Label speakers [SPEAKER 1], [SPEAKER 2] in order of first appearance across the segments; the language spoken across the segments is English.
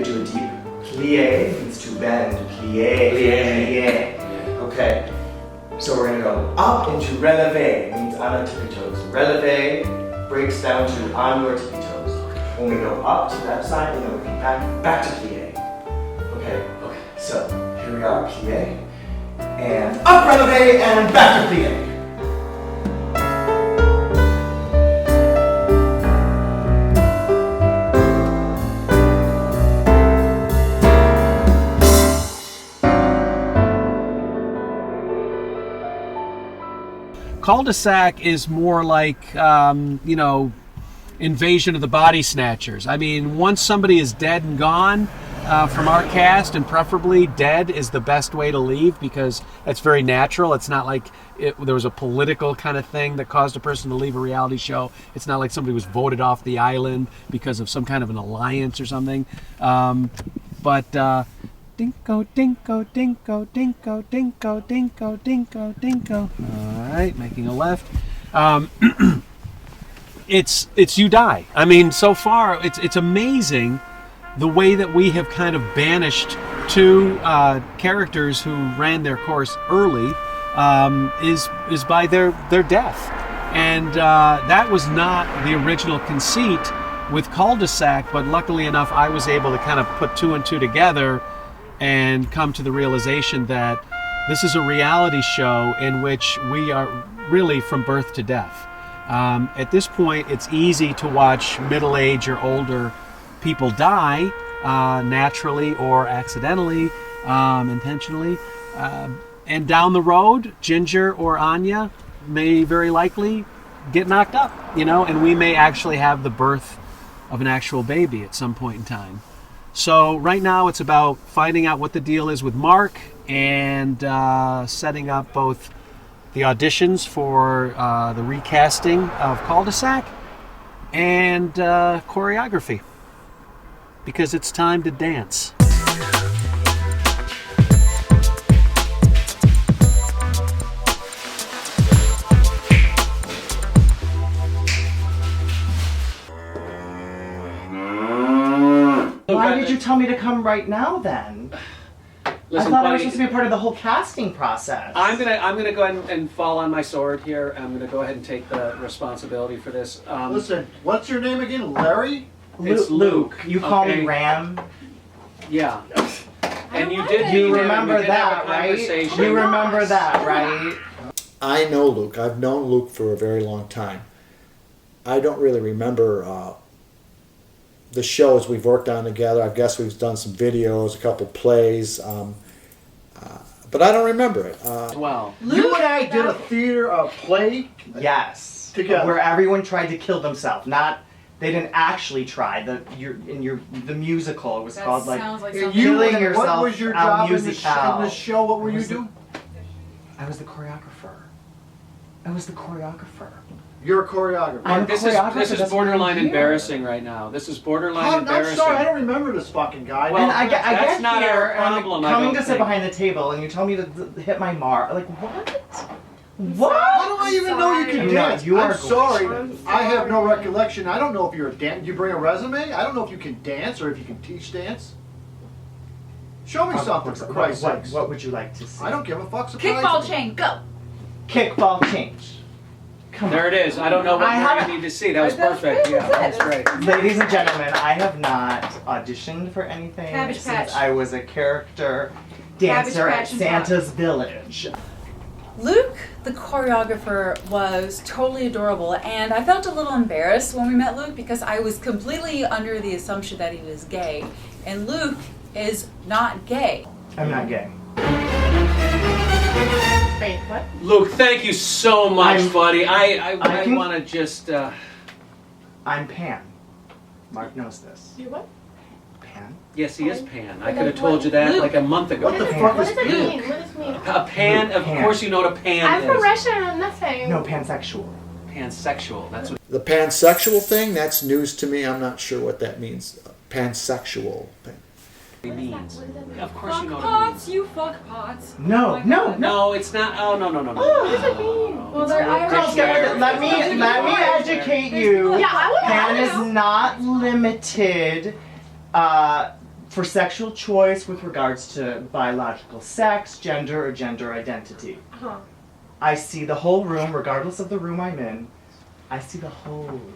[SPEAKER 1] do a deep plie, means to bend, plie, plie. Okay, so we're gonna go up into releve, means on our tippy toes. Releve breaks down to on your tippy toes. When we go up to that side, and then we come back to plie. Okay, so here we are, plie, and up releve, and back to plie.
[SPEAKER 2] Cul De Sac is more like, you know, Invasion of the Body Snatchers. I mean, once somebody is dead and gone from our cast, and preferably dead is the best way to leave because it's very natural. It's not like there was a political kind of thing that caused a person to leave a reality show. It's not like somebody was voted off the island because of some kind of an alliance or something. Dinko, dinko, dinko, dinko, dinko, dinko, dinko, dinko. All right, making a left. It's you die. I mean, so far it's amazing the way that we have kind of banished two characters who ran their course early is by their death, and that was not the original conceit with Cul De Sac. But luckily enough, I was able to kind of put two and two together and come to the realization that this is a reality show in which we are really from birth to death. At this point, it's easy to watch middle-aged or older people die naturally or accidentally, intentionally. And down the road, Ginger or Ania may very likely get knocked up, you know, and we may actually have the birth of an actual baby at some point in time. So right now it's about finding out what the deal is with Mark and setting up both the auditions for the recasting of Cul De Sac and choreography, because it's time to dance.
[SPEAKER 1] Why did you tell me to come right now then?
[SPEAKER 2] Listen,
[SPEAKER 1] I thought
[SPEAKER 2] buddy,
[SPEAKER 1] I was supposed to be a part of the whole casting process.
[SPEAKER 2] I'm gonna go ahead and fall on my sword here. I'm gonna go ahead and take the responsibility for this.
[SPEAKER 3] Listen, what's your name again? Larry?
[SPEAKER 2] It's Luke.
[SPEAKER 1] You call
[SPEAKER 2] okay?
[SPEAKER 1] me Ram.
[SPEAKER 2] Yeah. And you
[SPEAKER 1] You
[SPEAKER 2] did have
[SPEAKER 1] remember
[SPEAKER 2] a
[SPEAKER 1] that, right?
[SPEAKER 2] conversation.
[SPEAKER 1] You remember that, right?
[SPEAKER 3] I know Luke. I've known Luke for a very long time. I don't really remember the shows we've worked on together. I guess we've done some videos, a couple plays, but I don't remember it.
[SPEAKER 2] Well,
[SPEAKER 3] You and I did a theater play
[SPEAKER 1] Yes.
[SPEAKER 3] together.
[SPEAKER 1] Where everyone tried to kill themselves. Not, they didn't actually try. The musical, it was called like
[SPEAKER 4] sounds like
[SPEAKER 3] You,
[SPEAKER 4] something.
[SPEAKER 1] Killing Yourself.
[SPEAKER 3] what was your
[SPEAKER 1] Al
[SPEAKER 3] job in the
[SPEAKER 1] Musical.
[SPEAKER 3] show? What were you doing?
[SPEAKER 1] I was the choreographer. I was the choreographer.
[SPEAKER 3] You're a choreographer.
[SPEAKER 1] I'm a
[SPEAKER 2] this
[SPEAKER 1] choreographer,
[SPEAKER 2] is
[SPEAKER 1] that's why I'm
[SPEAKER 2] borderline
[SPEAKER 1] here.
[SPEAKER 2] embarrassing right now. This is borderline
[SPEAKER 3] I'm
[SPEAKER 2] embarrassing.
[SPEAKER 3] sorry, I don't remember this fucking guy.
[SPEAKER 2] Well,
[SPEAKER 1] And I get
[SPEAKER 2] that's not
[SPEAKER 1] here,
[SPEAKER 2] our
[SPEAKER 1] and I'm
[SPEAKER 2] problem, I
[SPEAKER 1] coming
[SPEAKER 2] don't
[SPEAKER 1] to sit
[SPEAKER 2] think.
[SPEAKER 1] behind the table, and you tell me to hit my mark. Like, what? What?
[SPEAKER 3] How do I even know you can
[SPEAKER 1] No,
[SPEAKER 3] dance?
[SPEAKER 1] you are
[SPEAKER 3] I'm sorry.
[SPEAKER 4] I'm
[SPEAKER 3] I have no recollection. I don't know if you're a dance. You bring a resume? I don't know if you can dance or if you can teach dance. Show me something, for Christ's sakes.
[SPEAKER 1] What would you like to see?
[SPEAKER 3] I don't give a fuck. Surprise
[SPEAKER 4] Kickball
[SPEAKER 3] me.
[SPEAKER 4] chain, go!
[SPEAKER 1] Kickball change. Come
[SPEAKER 2] There
[SPEAKER 1] on.
[SPEAKER 2] it is. I don't know what
[SPEAKER 1] I
[SPEAKER 2] more
[SPEAKER 1] haven't-
[SPEAKER 2] you need to see. That was
[SPEAKER 4] That's
[SPEAKER 2] perfect.
[SPEAKER 4] good,
[SPEAKER 2] Yeah,
[SPEAKER 4] that's
[SPEAKER 2] that's
[SPEAKER 4] it.
[SPEAKER 2] great.
[SPEAKER 1] Ladies and gentlemen, I have not auditioned for anything
[SPEAKER 4] Cabbage
[SPEAKER 1] since
[SPEAKER 4] Patch.
[SPEAKER 1] I was a character
[SPEAKER 4] Cabbage
[SPEAKER 1] dancer at
[SPEAKER 4] Patch and
[SPEAKER 1] Santa's Village.
[SPEAKER 4] Luke, the choreographer, was totally adorable, and I felt a little embarrassed when we met Luke because I was completely under the assumption that he was gay, and Luke is not gay.
[SPEAKER 1] I'm not gay.
[SPEAKER 4] Wait, what?
[SPEAKER 2] Luke, thank you so much,
[SPEAKER 1] I'm-
[SPEAKER 2] buddy. I
[SPEAKER 1] can-
[SPEAKER 2] want to just.
[SPEAKER 1] I'm Pan. Mark knows this.
[SPEAKER 5] You what?
[SPEAKER 1] Pan?
[SPEAKER 2] Yes, he is Pan. I
[SPEAKER 5] But
[SPEAKER 2] could have
[SPEAKER 5] like
[SPEAKER 2] told
[SPEAKER 5] what-
[SPEAKER 2] you that
[SPEAKER 4] Luke.
[SPEAKER 2] like a month ago.
[SPEAKER 3] What the
[SPEAKER 1] Pan.
[SPEAKER 3] fuck
[SPEAKER 5] What
[SPEAKER 3] is
[SPEAKER 5] does it
[SPEAKER 3] Luke?
[SPEAKER 5] mean? What does it mean?
[SPEAKER 2] A pan, of
[SPEAKER 1] Pan.
[SPEAKER 2] course you know what a pan
[SPEAKER 5] I'm from
[SPEAKER 2] is.
[SPEAKER 5] Russia and I'm nothing.
[SPEAKER 1] No, pansexual.
[SPEAKER 2] Pansexual. That's what
[SPEAKER 3] The pansexual thing, that's news to me. I'm not sure what that means. Pansexual thing.
[SPEAKER 2] it means. Of course you know
[SPEAKER 4] Fuck
[SPEAKER 2] what it means.
[SPEAKER 4] pots, you fuck pots.
[SPEAKER 1] No, no, no.
[SPEAKER 2] No, it's not. Oh, no, no, no, no.
[SPEAKER 5] What does it mean?
[SPEAKER 4] Well, they're Irish.
[SPEAKER 1] Girls, let me educate you.
[SPEAKER 5] Yeah, I would
[SPEAKER 1] Pan
[SPEAKER 5] know.
[SPEAKER 1] is not limited for sexual choice with regards to biological sex, gender, or gender identity.
[SPEAKER 5] Uh-huh.
[SPEAKER 1] I see the whole room, regardless of the room I'm in. I see the whole room.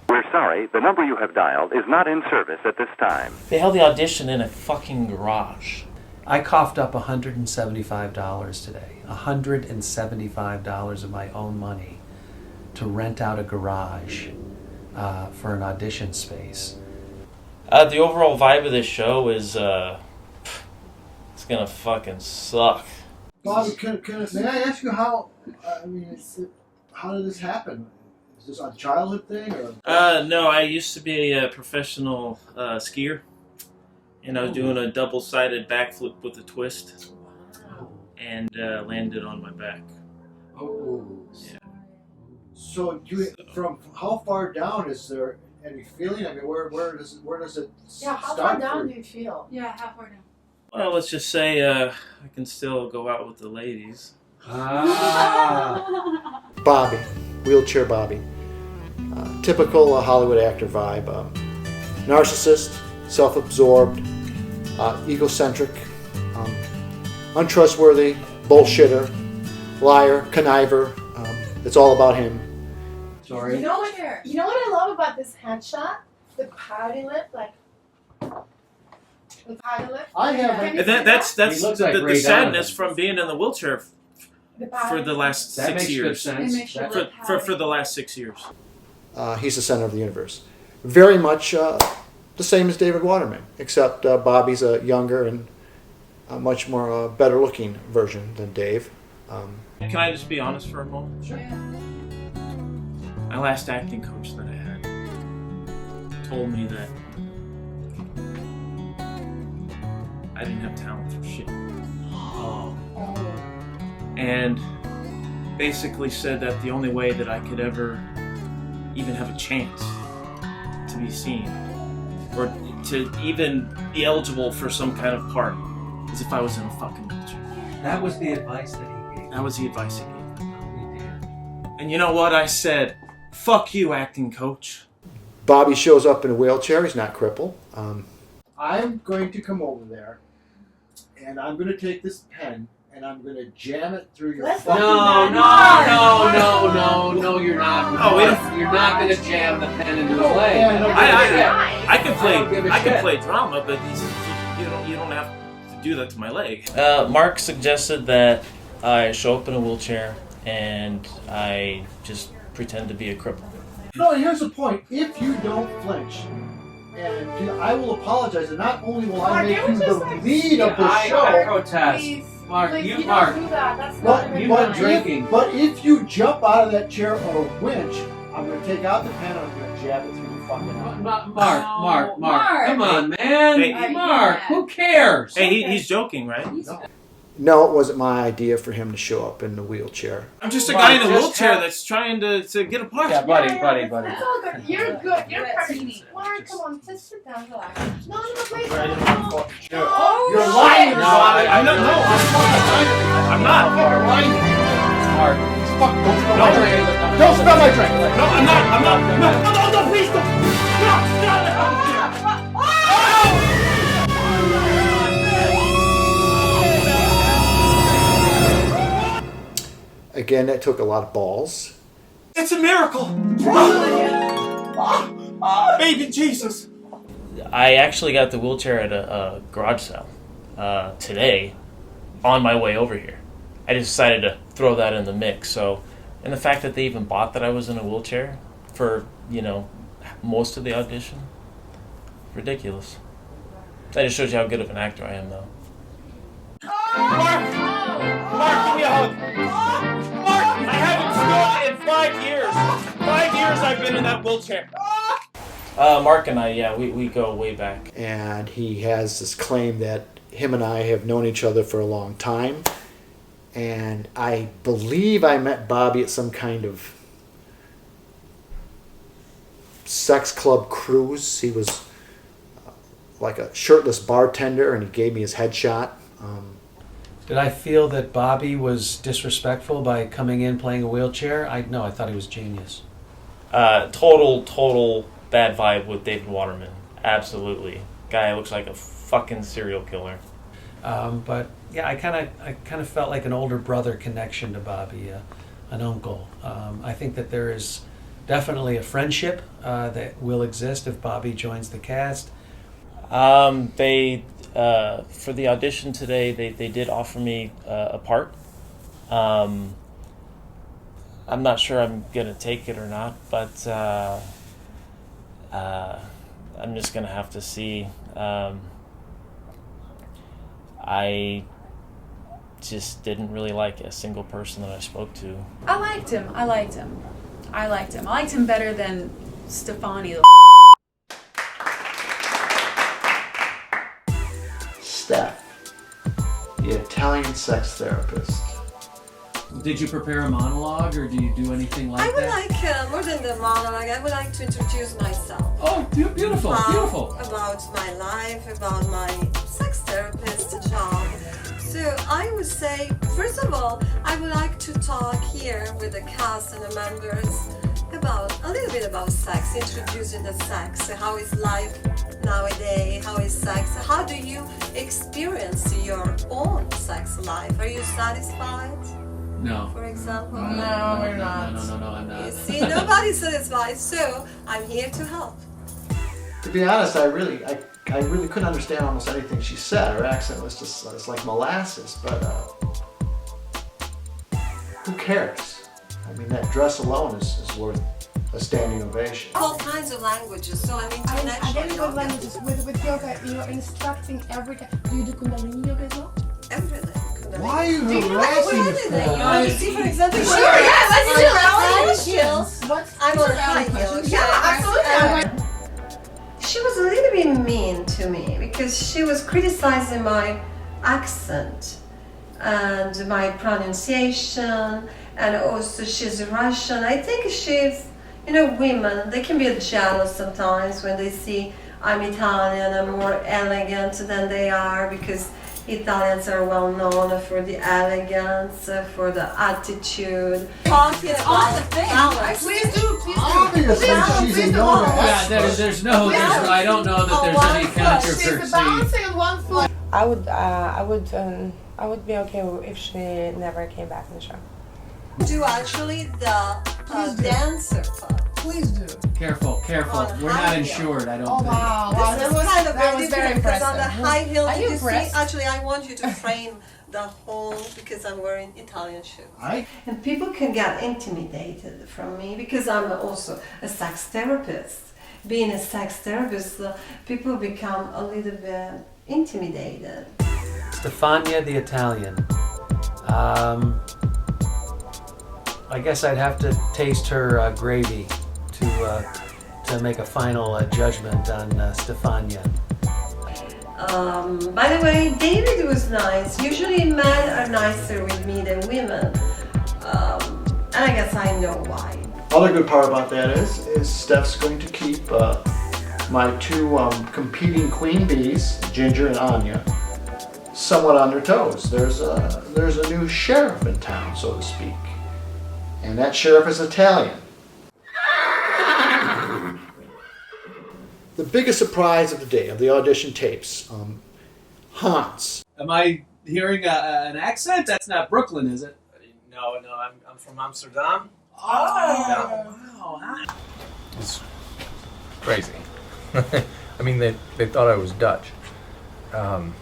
[SPEAKER 6] We're sorry, the number you have dialed is not in service at this time.
[SPEAKER 7] They held the audition in a fucking garage.
[SPEAKER 2] I coughed up $175 today. $175 of my own money to rent out a garage for an audition space.
[SPEAKER 7] The overall vibe of this show is, it's gonna fucking suck.
[SPEAKER 3] Bobby, may I ask you how? How did this happen? Is this a childhood thing, or?
[SPEAKER 7] No, I used to be a professional skier, and I was doing a double-sided backflip with a twist, and landed on my back.
[SPEAKER 3] Oh.
[SPEAKER 7] Yeah.
[SPEAKER 3] So, from how far down is there any feeling? I mean, where does it
[SPEAKER 5] Yeah, how
[SPEAKER 3] start
[SPEAKER 5] far down
[SPEAKER 3] for-
[SPEAKER 5] do you feel?
[SPEAKER 4] Yeah, how far down?
[SPEAKER 7] Well, let's just say I can still go out with the ladies.
[SPEAKER 3] Bobby, wheelchair Bobby. Typical Hollywood actor vibe. Narcissist, self-absorbed, egocentric, untrustworthy, bullshitter, liar, conniver. It's all about him.
[SPEAKER 2] Sorry.
[SPEAKER 5] You know what I love about this headshot? The pouty lip, like the pouty lip.
[SPEAKER 3] I haven't-
[SPEAKER 5] Can you
[SPEAKER 7] And
[SPEAKER 5] see
[SPEAKER 7] that's
[SPEAKER 2] He looks like
[SPEAKER 7] the
[SPEAKER 2] Ray
[SPEAKER 7] sadness
[SPEAKER 2] Donovan.
[SPEAKER 7] from being in the wheelchair
[SPEAKER 5] the pouty
[SPEAKER 7] for the last
[SPEAKER 2] That
[SPEAKER 7] 6
[SPEAKER 2] makes good
[SPEAKER 7] years.
[SPEAKER 2] sense.
[SPEAKER 4] It makes you
[SPEAKER 2] That-
[SPEAKER 4] look
[SPEAKER 7] For the last 6 years.
[SPEAKER 3] He's the center of the universe. Very much the same as David Waterman, except Bobby's a younger and a much more better-looking version than Dave.
[SPEAKER 7] Can I just be honest for a moment?
[SPEAKER 4] Sure.
[SPEAKER 7] My last acting coach that I had told me that I didn't have talent for shit. And basically said that the only way that I could ever even have a chance to be seen or to even be eligible for some kind of part is if I was in a fucking wheelchair.
[SPEAKER 2] That was the advice that he gave.
[SPEAKER 7] That was the advice he gave. And you know what? I said, fuck you, acting coach.
[SPEAKER 3] Bobby shows up in a wheelchair. He's not crippled. I'm going to come over there, and I'm going to take this pen, and I'm going to jam it through your
[SPEAKER 5] Let's
[SPEAKER 3] fucking
[SPEAKER 5] not do
[SPEAKER 3] neck.
[SPEAKER 5] that.
[SPEAKER 2] No, you're not.
[SPEAKER 7] No, we don't-
[SPEAKER 2] You're not going to jam the pen into his
[SPEAKER 3] No,
[SPEAKER 2] leg.
[SPEAKER 3] yeah, no,
[SPEAKER 7] I can
[SPEAKER 2] I don't give a
[SPEAKER 7] I can
[SPEAKER 2] shit.
[SPEAKER 7] play drama, but you don't have to do that to my leg. Mark suggested that I show up in a wheelchair and I just pretend to be a cripple.
[SPEAKER 3] No, here's the point. If you don't flinch, and I will apologize, and not only will I
[SPEAKER 5] Mark,
[SPEAKER 3] make
[SPEAKER 5] it
[SPEAKER 3] you
[SPEAKER 5] was
[SPEAKER 3] the
[SPEAKER 5] just like-
[SPEAKER 3] lead of the
[SPEAKER 2] I
[SPEAKER 3] show,
[SPEAKER 2] protest.
[SPEAKER 5] Please,
[SPEAKER 2] Mark,
[SPEAKER 5] please,
[SPEAKER 2] you-
[SPEAKER 5] don't
[SPEAKER 2] Mark.
[SPEAKER 5] do that. That's
[SPEAKER 3] but,
[SPEAKER 5] not
[SPEAKER 2] you
[SPEAKER 3] but,
[SPEAKER 2] not drinking.
[SPEAKER 3] but if you jump out of that chair or winch, I'm going to take out the pen and I'm going to jab it through your fucking eye.
[SPEAKER 2] Mark.
[SPEAKER 4] Mark.
[SPEAKER 2] Come on, man.
[SPEAKER 7] Hey.
[SPEAKER 2] Mark, who cares?
[SPEAKER 7] Hey, he's joking, right?
[SPEAKER 3] No, it wasn't my idea for him to show up in the wheelchair.
[SPEAKER 7] I'm just a
[SPEAKER 2] Mark,
[SPEAKER 7] guy in a
[SPEAKER 2] just
[SPEAKER 7] wheelchair
[SPEAKER 2] have-
[SPEAKER 7] that's trying to get a part.
[SPEAKER 2] Yeah, buddy.
[SPEAKER 5] It's all good. You're good. You're
[SPEAKER 4] Yeah,
[SPEAKER 5] perfect.
[SPEAKER 4] teeny.
[SPEAKER 5] Mark, come on, just sit down, relax. No, please.
[SPEAKER 3] Right in
[SPEAKER 5] No.
[SPEAKER 3] the fucking chair.
[SPEAKER 5] Oh,
[SPEAKER 3] You're lying,
[SPEAKER 5] shit.
[SPEAKER 3] Bobby.
[SPEAKER 7] I'm not. No, I'm not.
[SPEAKER 3] You're lying.
[SPEAKER 2] Mark.
[SPEAKER 3] Fuck, don't smell
[SPEAKER 7] No.
[SPEAKER 3] my drink. Don't smell my drink.
[SPEAKER 7] No, I'm not. No, please don't.
[SPEAKER 3] Again, that took a lot of balls.
[SPEAKER 7] It's a miracle. Baby Jesus. I actually got the wheelchair at a garage sale today on my way over here. I just decided to throw that in the mix. So, and the fact that they even bought that I was in a wheelchair for, most of the audition, ridiculous. That just shows you how good of an actor I am, though. Mark, give me a hug. Mark, I haven't stood in 5 years. 5 years I've been in that wheelchair. Mark and I, we go way back.
[SPEAKER 3] And he has this claim that him and I have known each other for a long time. And I believe I met Bobby at some kind of sex club cruise. He was like a shirtless bartender, and he gave me his headshot.
[SPEAKER 2] Did I feel that Bobby was disrespectful by coming in playing a wheelchair? No, I thought he was genius.
[SPEAKER 7] Total bad vibe with David Waterman. Absolutely. guy looks like a fucking serial killer.
[SPEAKER 2] But yeah, I kind of felt like an older brother connection to Bobby, an uncle. I think that there is definitely a friendship that will exist if Bobby joins the cast.
[SPEAKER 7] They for the audition today, they did offer me a part. I'm not sure I'm gonna take it or not, but I'm just gonna have to see. I just didn't really like a single person that I spoke to.
[SPEAKER 4] I liked him. I liked him better than Stefania.
[SPEAKER 3] Steph, the Italian sex therapist.
[SPEAKER 2] Did you prepare a monologue, or do you do anything like
[SPEAKER 8] I would
[SPEAKER 2] that?
[SPEAKER 8] like, more than the monologue, I would like to introduce myself.
[SPEAKER 2] Oh, beautiful, beautiful.
[SPEAKER 8] About my life, about my sex therapist job. So I would say, first of all, I would like to talk here with the cast and the members about a little bit about sex, introducing the sex, how is life nowadays, how is sex, how do you experience your own sex life? Are you satisfied?
[SPEAKER 2] No.
[SPEAKER 8] For example?
[SPEAKER 5] No, we're not.
[SPEAKER 2] No, I'm not.
[SPEAKER 8] You see, nobody's satisfied, so I'm here to help.
[SPEAKER 3] To be honest, I really couldn't understand almost anything she said. Her accent was just it's like molasses, but who cares? I mean, that dress alone is worth a standing ovation.
[SPEAKER 8] All kinds of languages, so I'm
[SPEAKER 5] I
[SPEAKER 8] international.
[SPEAKER 5] get it with languages. With yoga, you're instructing every. Do you do Kundalini yoga as well?
[SPEAKER 8] Everything.
[SPEAKER 3] Why are you
[SPEAKER 8] harassing
[SPEAKER 3] harassing
[SPEAKER 8] You see, for example,
[SPEAKER 5] Sure, yeah, let's do
[SPEAKER 8] high
[SPEAKER 5] it.
[SPEAKER 8] heels.
[SPEAKER 5] What's
[SPEAKER 8] I'm on high heels.
[SPEAKER 5] Yeah, absolutely.
[SPEAKER 8] She was a little bit mean to me because she was criticizing my accent and my pronunciation, and also she's Russian. I think she's, women, they can be jealous sometimes when they see I'm Italian and more elegant than they are, because Italians are well known for the elegance, for the attitude. Talking about the balance.
[SPEAKER 5] Please do.
[SPEAKER 3] Obviously, she's a yoga expert.
[SPEAKER 2] I don't know that there's any
[SPEAKER 5] She's
[SPEAKER 2] controversy.
[SPEAKER 5] balancing on one foot.
[SPEAKER 9] I would be okay if she never came back in the show.
[SPEAKER 8] Do actually the dancer part.
[SPEAKER 5] Please do.
[SPEAKER 2] Careful.
[SPEAKER 8] On
[SPEAKER 2] We're
[SPEAKER 8] high
[SPEAKER 2] not
[SPEAKER 8] heel.
[SPEAKER 2] insured, I don't
[SPEAKER 5] Oh
[SPEAKER 2] think.
[SPEAKER 5] wow,
[SPEAKER 8] This is kind of
[SPEAKER 5] that was very
[SPEAKER 8] different because on the
[SPEAKER 5] impressive.
[SPEAKER 8] high heel,
[SPEAKER 5] Are
[SPEAKER 8] did
[SPEAKER 5] you
[SPEAKER 8] you see?
[SPEAKER 5] impressed?
[SPEAKER 8] Actually, I want you to frame the whole because I'm wearing Italian shoes. And people can get intimidated from me because I'm also a sex therapist. Being a sex therapist, people become a little bit intimidated.
[SPEAKER 2] Stefania the Italian. I guess I'd have to taste her gravy to make a final judgment on Stefania.
[SPEAKER 8] By the way, David was nice. Usually men are nicer with me than women. And I guess I know why.
[SPEAKER 3] Other good part about that is Steph's going to keep my two competing queen bees, Ginger and Ania, somewhat on their toes. There's a new sheriff in town, so to speak, and that sheriff is Italian. The biggest surprise of the day, of the audition tapes, Hans.
[SPEAKER 2] Am I hearing an accent? That's not Brooklyn, is it?
[SPEAKER 10] No, I'm from Amsterdam.
[SPEAKER 2] Oh, wow.
[SPEAKER 11] It's crazy. I mean, they thought I was Dutch. I'm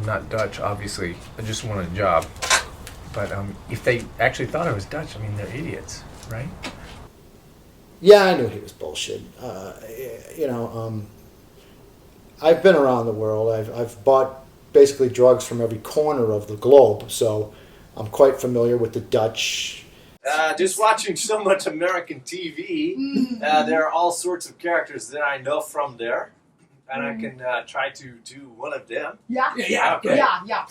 [SPEAKER 11] not Dutch, obviously. I just want a job. But if they actually thought I was Dutch, I mean, they're idiots, right?
[SPEAKER 3] Yeah, I knew he was bullshit. I've been around the world. I've bought basically drugs from every corner of the globe, so I'm quite familiar with the Dutch.
[SPEAKER 10] Just watching so much American TV, there are all sorts of characters that I know from there, and I can try to do one of them.
[SPEAKER 5] Yeah.
[SPEAKER 10] Okay.
[SPEAKER 5] Yeah.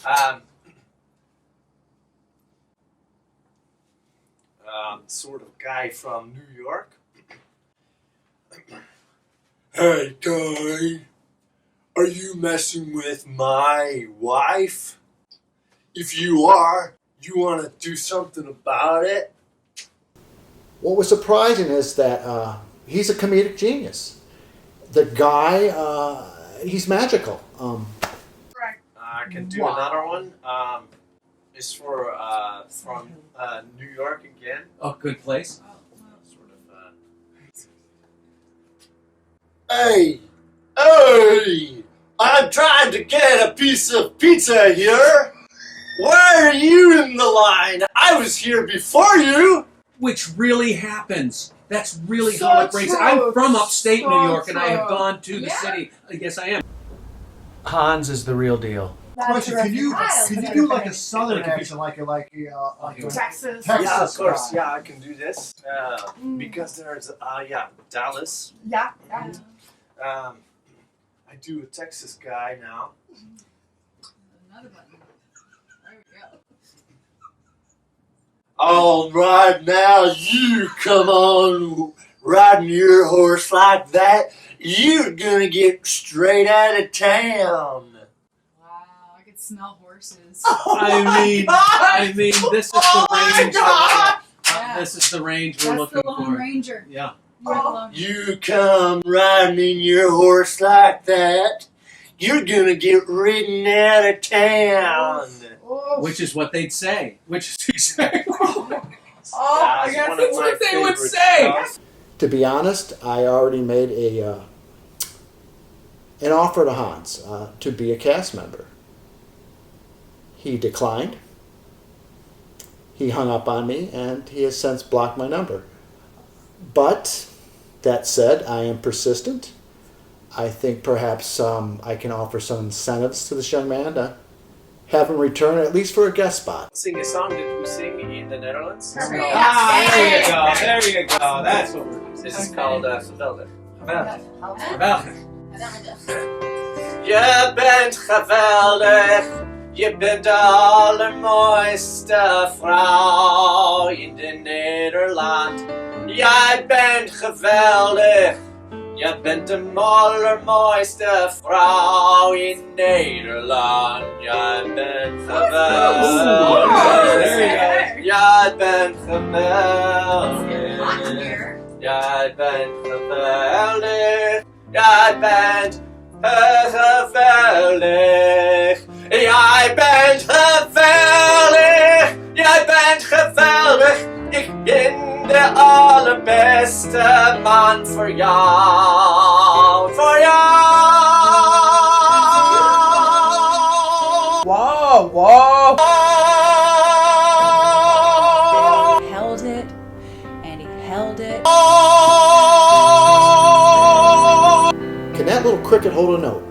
[SPEAKER 10] Sort of guy from New York. Hey guy, are you messing with my wife? If you are, you want to do something about it?
[SPEAKER 3] What was surprising is that he's a comedic genius. The guy he's magical.
[SPEAKER 12] I can do another one. It's for from New York again.
[SPEAKER 2] Oh, good place.
[SPEAKER 12] Sort of. Hey, I'm trying to get a piece of pizza here. Why are you in the line? I was here before you.
[SPEAKER 2] Which really happens. That's really
[SPEAKER 5] So
[SPEAKER 2] how it breaks.
[SPEAKER 5] true.
[SPEAKER 2] I'm from upstate
[SPEAKER 5] So
[SPEAKER 2] New York, and I have
[SPEAKER 5] true.
[SPEAKER 2] gone to the
[SPEAKER 5] Yeah.
[SPEAKER 2] city. Yes, I am. Hans is the real deal.
[SPEAKER 5] That's
[SPEAKER 13] Question: Can you
[SPEAKER 5] terrific.
[SPEAKER 13] do like a southern accent, like a
[SPEAKER 5] Texas?
[SPEAKER 12] Yeah, of course. Yeah, I can do this. Because there's Dallas.
[SPEAKER 5] Yeah.
[SPEAKER 12] I do a Texas guy now.
[SPEAKER 4] Another button. There we go.
[SPEAKER 10] All right, now you come on riding your horse like that. You're gonna get straight out of town.
[SPEAKER 4] Wow, I could smell horses.
[SPEAKER 2] I mean, this is the range.
[SPEAKER 4] Yeah.
[SPEAKER 2] This is the range we're
[SPEAKER 4] That's
[SPEAKER 2] looking
[SPEAKER 4] the Lone
[SPEAKER 2] for.
[SPEAKER 4] Ranger.
[SPEAKER 2] Yeah.
[SPEAKER 4] You're the Lone Ranger.
[SPEAKER 10] You come riding your horse like that, you're gonna get ridden out of town.
[SPEAKER 2] Which is what they'd say. Which is exactly.
[SPEAKER 5] I guess
[SPEAKER 2] That's what they would say.
[SPEAKER 3] To be honest, I already made an offer to Hans to be a cast member. He declined. He hung up on me, and he has since blocked my number. But that said, I am persistent. I think perhaps I can offer some incentives to this young man to have him return at least for a guest spot.
[SPEAKER 12] Sing a song that we sing in the Netherlands.
[SPEAKER 2] There you go. There you go. That's what we're doing.
[SPEAKER 12] This is called Geweldig.
[SPEAKER 1] Je bent geweldig, je bent de allermooiste vrouw in de Nederland. Jij bent geweldig, jij bent de allermooiste vrouw in Nederland. Jij bent geweldig, jij bent geweldig. Jij bent geweldig, jij bent geweldig. Jij bent geweldig, jij bent geweldig. Ik ben de allerbeste man voor jou, voor jou.
[SPEAKER 2] Wow, wow.
[SPEAKER 4] He held it, and he held it.
[SPEAKER 3] Can that little cricket hold a note?